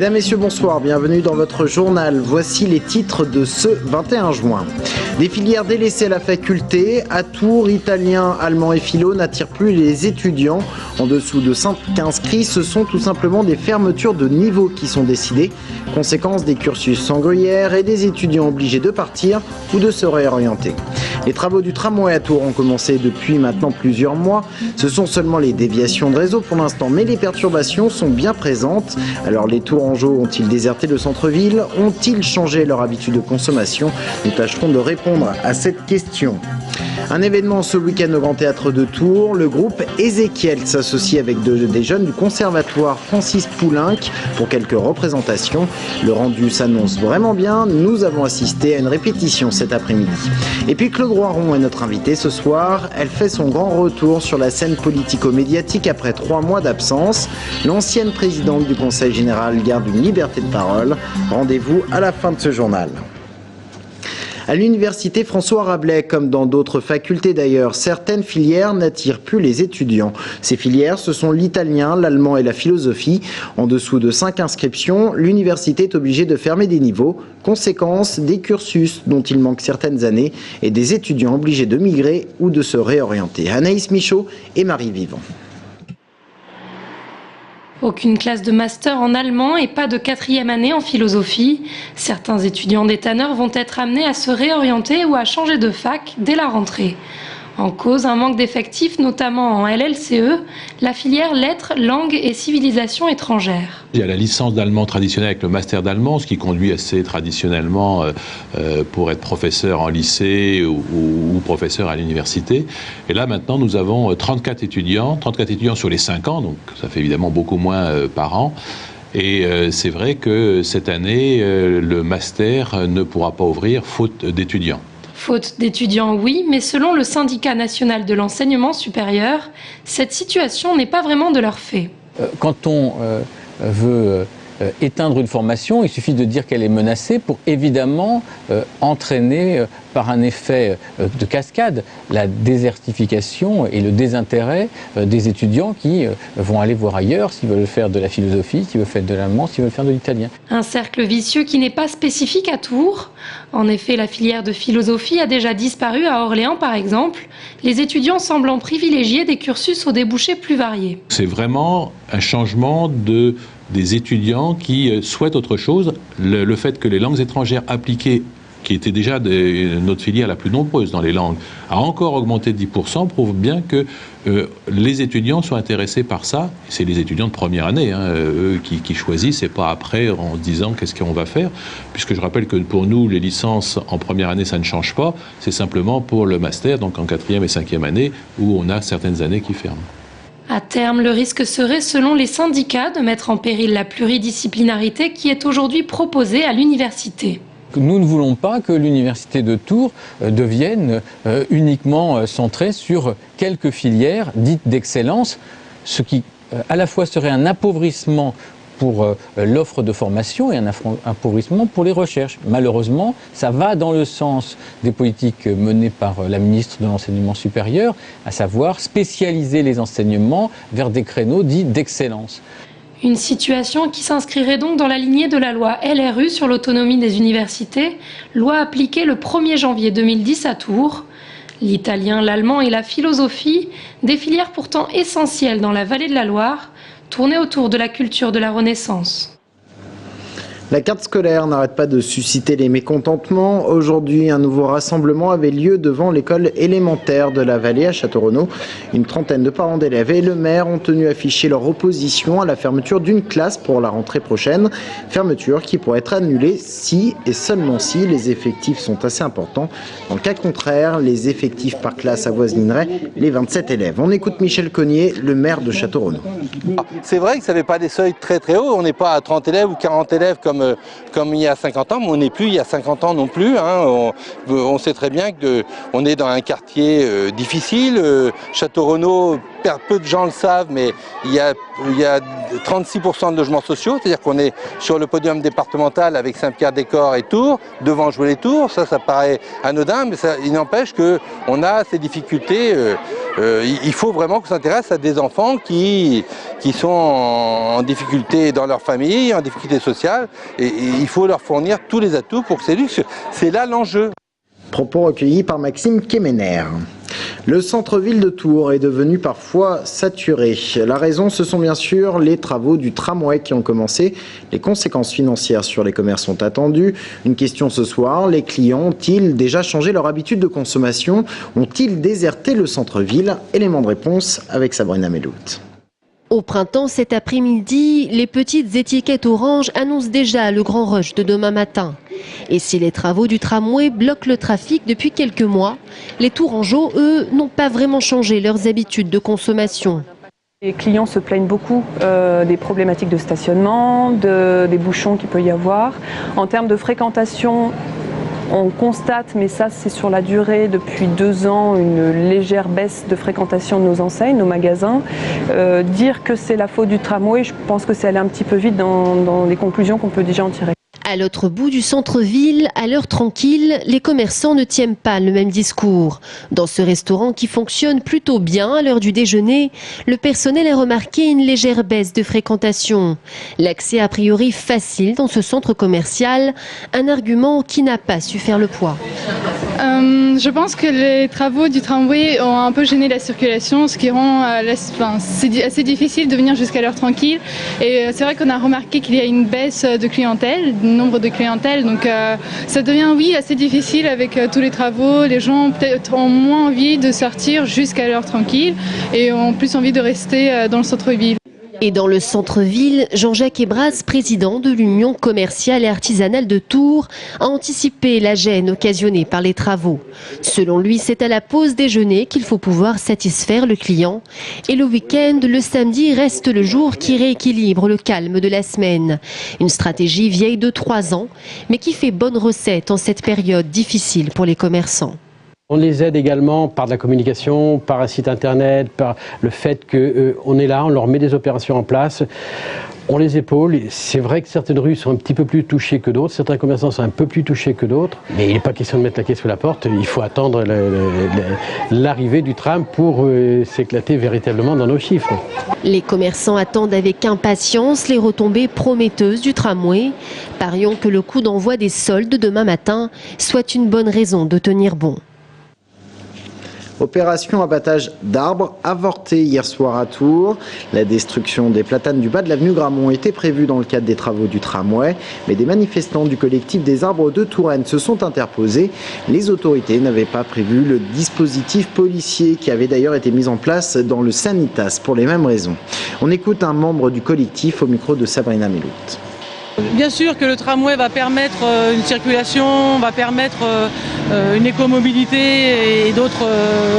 Mesdames, Messieurs, bonsoir, bienvenue dans votre journal. Voici les titres de ce 21 juin. Des filières délaissées à la faculté, à Tours, italien, allemand et philo n'attirent plus les étudiants. En dessous de 5 inscrits, ce sont tout simplement des fermetures de niveau qui sont décidées. Conséquence des cursus sans gruyère et des étudiants obligés de partir ou de se réorienter. Les travaux du tramway à Tours ont commencé depuis maintenant plusieurs mois. Ce sont seulement les déviations de réseau pour l'instant, mais les perturbations sont bien présentes. Alors les Tourangeaux ont-ils déserté le centre-ville? Ont-ils changé leur habitude de consommation? Nous tâcherons de répondre à cette question. Un événement ce week-end au Grand Théâtre de Tours. Le groupe Ézéchiel s'associe avec des jeunes du conservatoire Francis Poulenc pour quelques représentations. Le rendu s'annonce vraiment bien. Nous avons assisté à une répétition cet après-midi. Et puis Claude Roiron est notre invité ce soir. Elle fait son grand retour sur la scène politico-médiatique après 3 mois d'absence. L'ancienne présidente du Conseil général garde une liberté de parole. Rendez-vous à la fin de ce journal. À l'université François Rabelais, comme dans d'autres facultés d'ailleurs, certaines filières n'attirent plus les étudiants. Ces filières, ce sont l'italien, l'allemand et la philosophie. En dessous de 5 inscriptions, l'université est obligée de fermer des niveaux. Conséquence, des cursus dont il manque certaines années et des étudiants obligés de migrer ou de se réorienter. Anaïs Michaud et Marie Vivant. Aucune classe de master en allemand et pas de 4e année en philosophie. Certains étudiants des tanneurs vont être amenés à se réorienter ou à changer de fac dès la rentrée. En cause, un manque d'effectifs, notamment en LLCE, la filière lettres, langues et civilisations étrangères. Il y a la licence d'allemand traditionnelle avec le master d'allemand, ce qui conduit assez traditionnellement pour être professeur en lycée ou professeur à l'université. Et là, maintenant, nous avons 34 étudiants sur les 5 ans, donc ça fait évidemment beaucoup moins par an. Et c'est vrai que cette année, le master ne pourra pas ouvrir faute d'étudiants. Faute d'étudiants, oui, mais selon le syndicat national de l'enseignement supérieur, cette situation n'est pas vraiment de leur fait. Quand on veut éteindre une formation, il suffit de dire qu'elle est menacée pour évidemment entraîner par un effet de cascade la désertification et le désintérêt des étudiants qui vont aller voir ailleurs s'ils veulent faire de la philosophie, s'ils veulent faire de l'allemand, s'ils veulent faire de l'italien. Un cercle vicieux qui n'est pas spécifique à Tours. En effet, la filière de philosophie a déjà disparu à Orléans par exemple, les étudiants semblant privilégier des cursus aux débouchés plus variés. C'est vraiment un changement des étudiants qui souhaitent autre chose. Le fait que les langues étrangères appliquées, qui était déjà notre filière la plus nombreuse dans les langues, a encore augmenté de 10%, prouve bien que les étudiants sont intéressés par ça. C'est les étudiants de première année, eux, qui choisissent, et pas après en se disant qu'est-ce qu'on va faire. Puisque je rappelle que pour nous, les licences en première année, ça ne change pas. C'est simplement pour le master, donc en 4e et 5e année, où on a certaines années qui ferment. À terme, le risque serait, selon les syndicats, de mettre en péril la pluridisciplinarité qui est aujourd'hui proposée à l'université. Nous ne voulons pas que l'université de Tours devienne uniquement centrée sur quelques filières dites d'excellence, ce qui à la fois serait un appauvrissement pour l'offre de formation et un appauvrissement pour les recherches. Malheureusement, ça va dans le sens des politiques menées par la ministre de l'Enseignement supérieur, à savoir spécialiser les enseignements vers des créneaux dits d'excellence. Une situation qui s'inscrirait donc dans la lignée de la loi LRU sur l'autonomie des universités, loi appliquée le 1er janvier 2010 à Tours. L'italien, l'allemand et la philosophie, des filières pourtant essentielles dans la vallée de la Loire, tournées autour de la culture de la Renaissance. La carte scolaire n'arrête pas de susciter les mécontentements. Aujourd'hui, un nouveau rassemblement avait lieu devant l'école élémentaire de la vallée à Château-Renaud. Une trentaine de parents d'élèves et le maire ont tenu à afficher leur opposition à la fermeture d'une classe pour la rentrée prochaine. Fermeture qui pourrait être annulée si et seulement si les effectifs sont assez importants. Dans le cas contraire, les effectifs par classe avoisineraient les 27 élèves. On écoute Michel Cognier, le maire de Château-Renaud. C'est vrai que ça n'avait pas des seuils très très hauts. On n'est pas à 30 élèves ou 40 élèves comme il y a 50 ans, mais on n'est plus il y a 50 ans non plus. On sait très bien qu'on est dans un quartier difficile. Château-Renaud peu de gens le savent, mais il y a 36% de logements sociaux, c'est-à-dire qu'on est sur le podium départemental avec Saint-Pierre-des-Corps et Tours, devant jouer les Tours. Ça paraît anodin, mais il n'empêche qu'on a ces difficultés. Il faut vraiment qu'on s'intéresse à des enfants qui sont en difficulté dans leur famille, en difficulté sociale, et il faut leur fournir tous les atouts pour que c'est là l'enjeu. Propos recueillis par Maxime Kemener. Le centre-ville de Tours est devenu parfois saturé. La raison, ce sont bien sûr les travaux du tramway qui ont commencé. Les conséquences financières sur les commerces sont attendues. Une question ce soir, les clients ont-ils déjà changé leur habitude de consommation? Ont-ils déserté le centre-ville? Élément de réponse avec Sabrina Melout. Au printemps, cet après-midi, les petites étiquettes oranges annoncent déjà le grand rush de demain matin. Et si les travaux du tramway bloquent le trafic depuis quelques mois, les Tourangeaux, eux, n'ont pas vraiment changé leurs habitudes de consommation. Les clients se plaignent beaucoup des problématiques de stationnement, des bouchons qu'il peut y avoir. En termes de fréquentation, on constate, mais ça c'est sur la durée, depuis 2 ans, une légère baisse de fréquentation de nos enseignes, nos magasins. Dire que c'est la faute du tramway, je pense que c'est aller un petit peu vite dans les conclusions qu'on peut déjà en tirer. À l'autre bout du centre-ville, à l'heure tranquille, les commerçants ne tiennent pas le même discours. Dans ce restaurant qui fonctionne plutôt bien à l'heure du déjeuner, le personnel a remarqué une légère baisse de fréquentation. L'accès a priori facile dans ce centre commercial, un argument qui n'a pas su faire le poids. Je pense que les travaux du tramway ont un peu gêné la circulation, ce qui rend c'est assez difficile de venir jusqu'à l'heure tranquille. Et c'est vrai qu'on a remarqué qu'il y a une baisse de clientèle, du nombre de clientèle. Donc ça devient, oui, assez difficile avec tous les travaux. Les gens peut-être ont moins envie de sortir jusqu'à l'heure tranquille et ont plus envie de rester dans le centre-ville. Et dans le centre-ville, Jean-Jacques Ebras, président de l'Union commerciale et artisanale de Tours, a anticipé la gêne occasionnée par les travaux. Selon lui, c'est à la pause déjeuner qu'il faut pouvoir satisfaire le client. Et le week-end, le samedi, reste le jour qui rééquilibre le calme de la semaine. Une stratégie vieille de 3 ans, mais qui fait bonne recette en cette période difficile pour les commerçants. On les aide également par de la communication, par un site internet, par le fait qu'on est là, on leur met des opérations en place, on les épaule. C'est vrai que certaines rues sont un petit peu plus touchées que d'autres, certains commerçants sont un peu plus touchés que d'autres, mais il n'est pas question de mettre la clé sous la porte, il faut attendre l'arrivée du tram pour s'éclater véritablement dans nos chiffres. Les commerçants attendent avec impatience les retombées prometteuses du tramway. Parions que le coup d'envoi des soldes demain matin soit une bonne raison de tenir bon. Opération abattage d'arbres avortée hier soir à Tours. La destruction des platanes du bas de l'avenue Gramont était prévue dans le cadre des travaux du tramway, mais des manifestants du collectif des arbres de Touraine se sont interposés. Les autorités n'avaient pas prévu le dispositif policier qui avait d'ailleurs été mis en place dans le Sanitas pour les mêmes raisons. On écoute un membre du collectif au micro de Sabrina Melout. Bien sûr que le tramway va permettre une circulation, va permettre une écomobilité et d'autres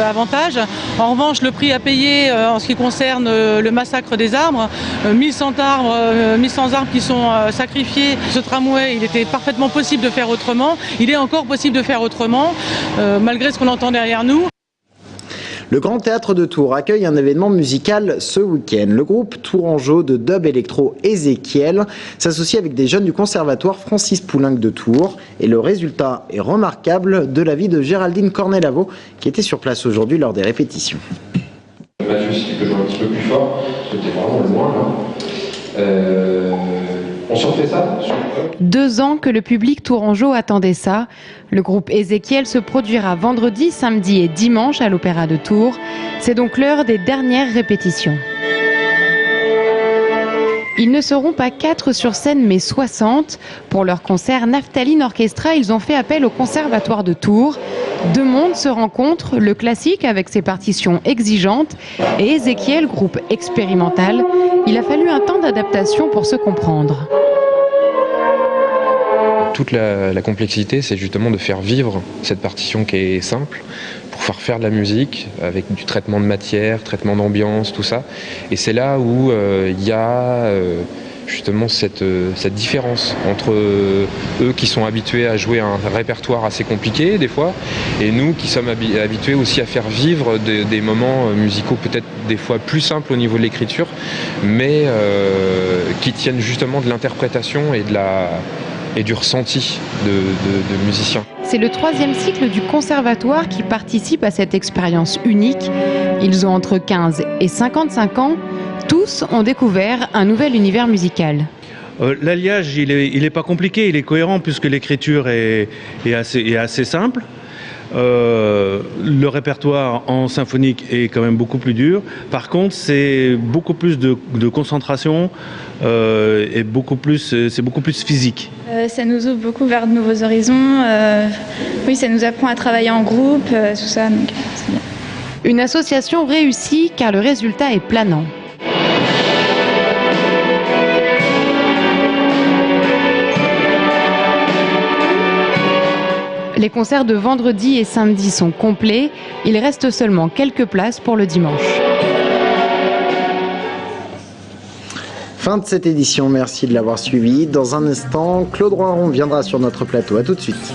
avantages. En revanche, le prix à payer en ce qui concerne le massacre des arbres, 1100 arbres qui sont sacrifiés. Ce tramway, il était parfaitement possible de faire autrement. Il est encore possible de faire autrement, malgré ce qu'on entend derrière nous. Le Grand Théâtre de Tours accueille un événement musical ce week-end. Le groupe tourangeau de dub électro Ezekiel s'associe avec des jeunes du conservatoire Francis Poulenc de Tours. Et le résultat est remarquable de l'avis de Géraldine Cornet-Lavaux qui était sur place aujourd'hui lors des répétitions. Mathieu, c'est que je joue un petit peu plus fort, c'était vraiment loin là. On se refait ça ? 2 ans que le public tourangeau attendait ça. Le groupe Ezekiel se produira vendredi, samedi et dimanche à l'Opéra de Tours. C'est donc l'heure des dernières répétitions. Ils ne seront pas 4 sur scène mais 60. Pour leur concert Naphtaline Orchestra, ils ont fait appel au Conservatoire de Tours. 2 mondes se rencontrent, le classique avec ses partitions exigeantes et Ezekiel, groupe expérimental. Il a fallu un temps d'adaptation pour se comprendre. Toute la complexité, c'est justement de faire vivre cette partition qui est simple, pour faire de la musique, avec du traitement de matière, traitement d'ambiance, tout ça. Et c'est là où il y a justement cette différence entre eux qui sont habitués à jouer un répertoire assez compliqué des fois, et nous qui sommes habitués aussi à faire vivre des moments musicaux peut-être des fois plus simples au niveau de l'écriture, mais qui tiennent justement de l'interprétation et du ressenti de musiciens. C'est le 3e cycle du conservatoire qui participe à cette expérience unique. Ils ont entre 15 et 55 ans. Tous ont découvert un nouvel univers musical. L'alliage, il est pas compliqué, il est cohérent puisque l'écriture est assez simple. Le répertoire en symphonique est quand même beaucoup plus dur. Par contre, c'est beaucoup plus de concentration et c'est beaucoup plus physique. Ça nous ouvre beaucoup vers de nouveaux horizons. Oui, ça nous apprend à travailler en groupe, tout ça. Donc, c'est bien. Une association réussie car le résultat est planant. Les concerts de vendredi et samedi sont complets. Il reste seulement quelques places pour le dimanche. Fin de cette édition, merci de l'avoir suivi. Dans un instant, Claude Roiron viendra sur notre plateau. À tout de suite.